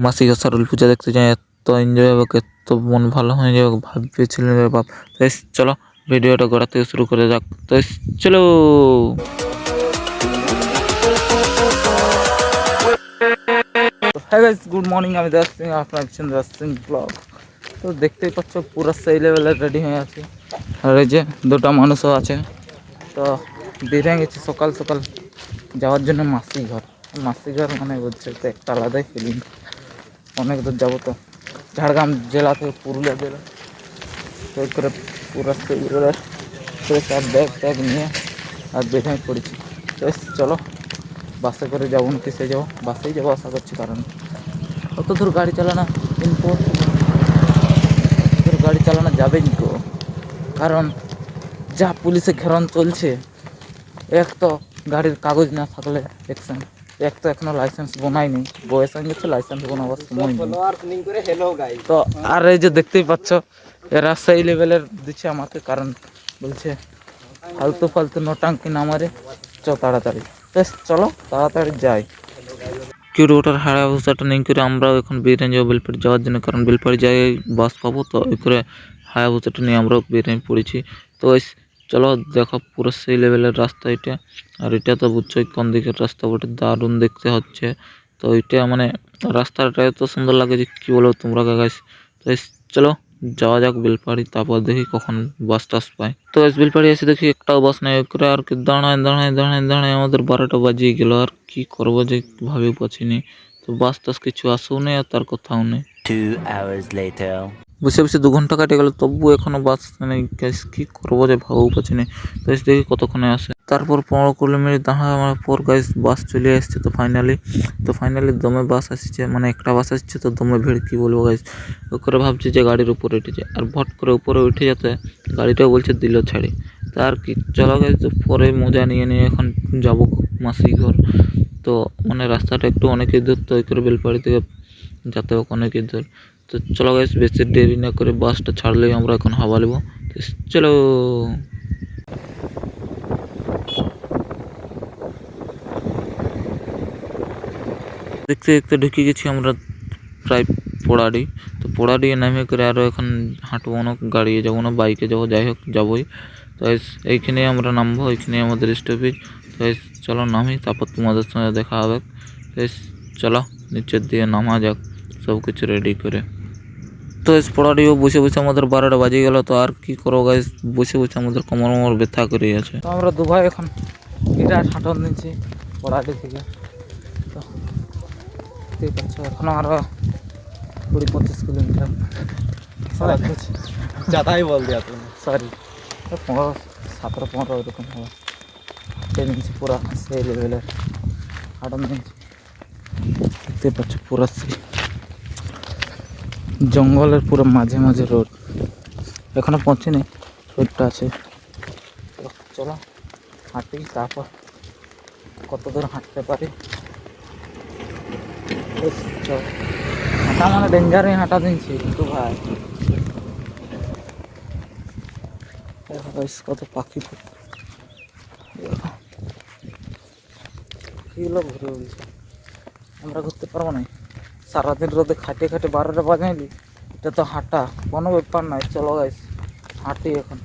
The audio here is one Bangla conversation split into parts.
মাসি শারুল পূজা দেখতে যাই, এত এনজয় হবে, এত মন ভালো হয়ে যাবে ভাবছিলাম রে বাপ। তো চলো ভিডিওটা গোড়া থেকে শুরু করে যাক। তো চলো। হ্যাঁ গাইস, গুড মর্নিং। আমি দাস সিং, আপনার পিছনে দাস সিং ব্লগ। তো দেখতেই পাচ্ছ পুরো সেই লেভেলের রেডি হয়ে আছে, আর এই যে দুটো মানুষও আছে। তো বেরিয়ে গেছি সকাল সকাল যাওয়ার জন্য মাসি ঘর। মাসি ঘর মানে বলছে তো একটা আলাদাই ফিলিং। অনেক দূর যাবো তো, ঝাড়গ্রাম জেলা থেকে পুরুলিয়া জেলা, তো করে পুরো সেই লেভেলের সব ব্যাগ ট্যাগ নিয়ে আর বেরিয়ে পড়েছি। তো চলো, বাসে করে যাবো না কিসে যাবো, বাসেই যাবো আশা করছি, কারণ অত দূর গাড়ি চালানো গাড়ি চালানো যাবে নি কো, কারণ যা পুলিশে ঘেরান চলছে। এক তো গাড়ির কাগজ না থাকলে অ্যাকশন, এক তো এখনো লাইসেন্স বানায়নি, বয়স হয়ে গেছে লাইসেন্স বানাবার সময় নেই। তো আর এই যে দেখতেই পাচ্ছ এরা সেই লেভেলের দিচ্ছে আমাকে, কারণ বলছে ফালতু ফালতু নোটাঙ্কি না মারে, তাড়াতাড়ি। বেশ চলো তাড়াতাড়ি যাই। কিউট ওটার হায়াবুসাটা নেই করে আমরাও এখন বেরিয়ে যাবো বেলপাড়ি যাওয়ার জন্য, কারণ বেলপাড়ি যাই বাস পাবো, তো ওই করে হায়াবুসাটা নিয়ে আমরাও বেরিয়ে পড়েছি। তো চলো দেখো পুরো সেই লেভেলের রাস্তা এটা, আর এটা তো বুঝছোই কোন দিকের রাস্তা, ওটা দারুণ দেখতে হচ্ছে। তো ওইটা মানে রাস্তাটা এত সুন্দর লাগে যে কী বলো তোমরা গাইস। তো চলো যাওয়া যাক বেলপাড়ি, তারপর দেখি কখন বাস টাস পাই। তো বেলপাড়ি এসে দেখি একটাও বাস নেই, করে আর কি দাঁড়ায় দাঁড়ায় দাঁড়ায় দাঁড়ায় আমাদের 12টা বাজিয়ে গেল। আর কি করবো যে ভাবে পাচ্ছিনি, তো বাস টাস কিছু আসেও নেই আর তার কথাও নেই। 2 hours later. বসে বসে 2 ঘন্টা কাটে গেল, তবু এখনো বাস নেই। কি করবো যে ভাবও পাচ্ছি না। তো দেখি কতক্ষণে আসে, তারপর 15 কিলোমিটার দাঁড়ানোর পর গাইস বাস চলে আসছে। তো ফাইনালি দমে বাস আসছে, মানে একটা বাস আসছে, তো দমে ভিড় কি বলবো গাইস। করে ভাবছি যে গাড়ির উপরে উঠেছে, আর ভট করে উপরে উঠে যেতে গাড়িটাও বলছে দিল ছাড়ি। তা আর কি চলো গাইস, তো পরে মজা নিয়ে নিয়ে এখন যাবো মাসি ঘর। তো মানে রাস্তাটা একটু অনেকই দূর, তো ওই করে বেলপাড়ি থেকে যেতে হোক অনেকই দূর। তো চলো গাইস, বেশি দেরি না করে বাসটা ছাড়লেই আমরা এখন হাওয়া নেবো। তো চলো। দেখতে দেখতে ঢুকে গেছি আমরা প্রায় পোড়াডি। তো পোড়াডি নামে করে আরও এখন হাঁটবো না, গাড়িয়ে যাবো না, বাইকে যাবো, যাই হোক যাবোই। তো এইখানে আমরা নামবো, এইখানে আমাদের স্টপেজ। তো চলো নামি, তারপর তোমাদের সঙ্গে দেখা হবে। তো চলো নিচের দিকে নামা যাক সব কিছু রেডি করে। তো পোড়াডিও বসে বসে আমাদের 12টা বাজে গেল। তো আর কি করবো গাইস, বসে বসে আমাদের কোমর ব্যথা করে আছে। তো আমরা দুভাই এখন গিটার হাঁটন দিচ্ছি পোড়াডি থেকে। তো ঠিক আছে, এখনো আরো 20-25 কিলোমিটার ज़्यादा ही बोल दिया तुमने। সরি 17-15 এরকম হবে। হাঁটে নিচ্ছি পুরা সেই লেভেলের হাঁটন নিচ্ছি, দেখতে পাচ্ছ পুরা সেই জঙ্গলের পুরো মাঝে মাঝে রোড। এখনো পৌঁছিনি, রোডটা আছে। তো চলো হাঁটি, তারপর কত দূর হাঁটতে পারি। হাঁটা মানে ডেঞ্জারে হাঁটা দিচ্ছি কিন্তু ভাই, কত পাখিগুলো ঘুরে বলছে। আমরা ঘুরতে পারবো না, সারাদিন রোদে খাটে খাটে 12টা বাজাইলি, এটা তো হাঁটা কোনো ব্যাপার নাই। চলো গাইস হাঁটি এখন,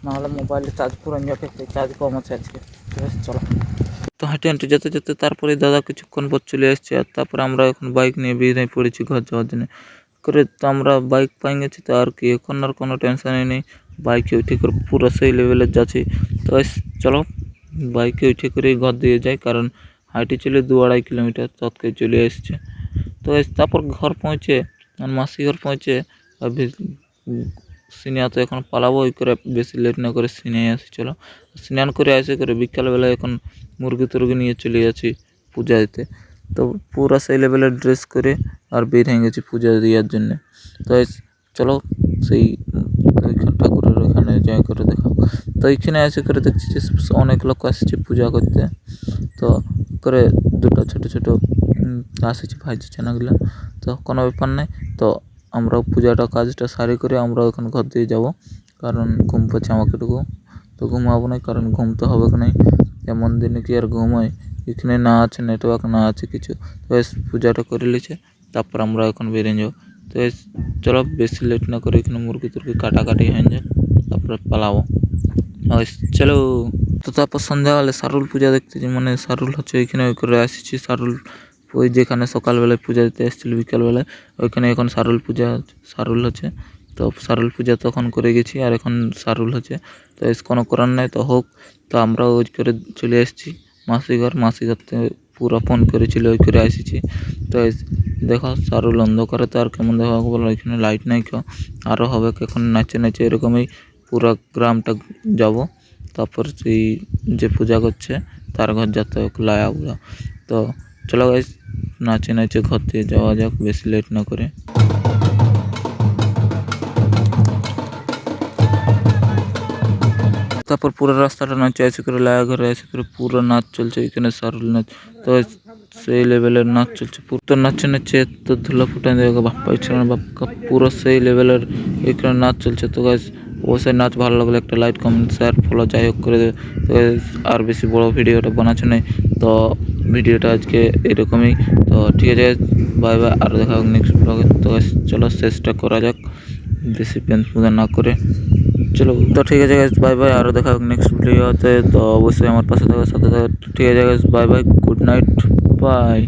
নাহলে মোবাইলে চার্জ পুরান যাবে, চার্জ কম আছে আজকে। ঠিক আছে চলো। তো হাঁটে হাঁটে যেতে যেতে তারপরে দাদা কিছুক্ষণ পর চলে এসছে, আর তারপরে আমরা এখন বাইক নিয়ে বেরিয়ে পড়েছি ঘর যাওয়ার জন্য। করে তো আমরা বাইক পাই গেছি, তো আর কি এখন আর কোনো টেনশনই নেই, বাইকে উঠে করে পুরো সেই লেভেলের যাচ্ছি। তো চলো বাইকে উঠে করেই ঘর দিয়ে যাই, কারণ হাইটে চলে 2-2.5 কিলোমিটার তৎকাল চলে এসছে। তো তারপর ঘর পৌঁছে আর মাসি ঘর পৌঁছে সিনিয়া তো এখন পালাবো, ওই করে বেশি লেট না করে সিনে আসি। চলো স্নান করে আসে করে বিকালবেলা এখন মুরগি টুরগি নিয়ে চলে যাচ্ছি পূজা দিতে। তো পুরো সেই লেভেলের ড্রেস করে আর বের হয়ে গেছি পূজা দেওয়ার জন্যে। তো চলো সেই ঠাকুরের ওইখানে যাই করে দেখাও। তো এইখানে এসে করে দেখছি যে অনেক লোক আসছে পূজা করতে। তো করে দুটো ছোটো ছোটো আসছে ভাইজি ছানাগুলো, তো কোনো ব্যাপার নাই। তো আমরাও পূজাটা কাজটা সারি করে আমরা এখন ঘর দিয়ে যাব, কারণ ঘুম পাচ্ছে আমাকে টুকু। তো ঘুমাবো না, কারণ ঘুম তো হবে কি নাই, এমন দিনে কি আর ঘুম হয়। এখানে না আছে নেটওয়ার্ক, না আছে কিছু। তো পূজাটা করে নিয়েছে, তারপর আমরা এখন বেরিয়ে যাবো। তো চলো বেশি লেট না করে এখানে মুরগি টুরগি কাটাকাটি হয়ে যাক, তারপরে পালাবো। চলো। তো তারপর সন্ধ্যাবেলা সারুল পূজা দেখতে মানে সারুল হচ্ছে ওইখানে ওই করে আসছি। সারুল ওই যেখানে সকালবেলায় পূজা দিতে এসেছিলো বিকালবেলায়, ওইখানে এখন সারুল হচ্ছে। তো সারুল পূজা তখন করে গেছি, আর এখন সারুল হচ্ছে। তো কোনো করার নাই, তো হোক। তো আমরা ওই করে চলে এসেছি মাসিঘর থেকে পুরো ফোন করেছিল, ওই করে এসেছি। তো দেখো সারুল অন্ধকারে তো আর কেমন দেখা বলো, ওইখানে লাইট নাই কেউ, আরও হবে এখন নাচে নাচে এরকমই পুরো গ্রামটা যাব। তারপর সেই যে পূজা করছে তার ঘর যেতে লায়া উড়া। তো চলো গাইস, নাচে নাচে ঘর দিয়ে যাওয়া যাক বেশি লেট না করে। তারপর পুরো রাস্তাটা নাচে আসে করে লায়া ঘরে আসে করে পুরো নাচ চলছে এখানে সারুল নাচ। তো সেই লেভেলের নাচ চলছে পুরো, তো নাচে নাচে তো ধুলা ফুটাই দেবে বাপ্পা ইচ্ছা না বাপ্পা, পুরো সেই লেভেলের এখানে নাচ চলছে। তো গাইস অবশ্যই নাচ ভালো লাগলে একটা লাইক কমেন্ট শেয়ার ফলো যাই হোক করে দেবে। তো আর বেশি বড় ভিডিওটা বানাচ্ছে নেই, তো ভিডিওটা আজকে এরকমই। তো ঠিক আছে বাই বাই, আর দেখা হোক নেক্সট ব্লগে। তো চলো শেষটা করা যাক বেশি পেন পূজা না করে। চলো তো ঠিক আছে গাইস, বাই বাই, আরও দেখা হোক নেক্সট ভিডিওতে। তো অবশ্যই আমার পাশে থাকার সাথে থাকা। ঠিক আছে guys, bye bye, good night, by.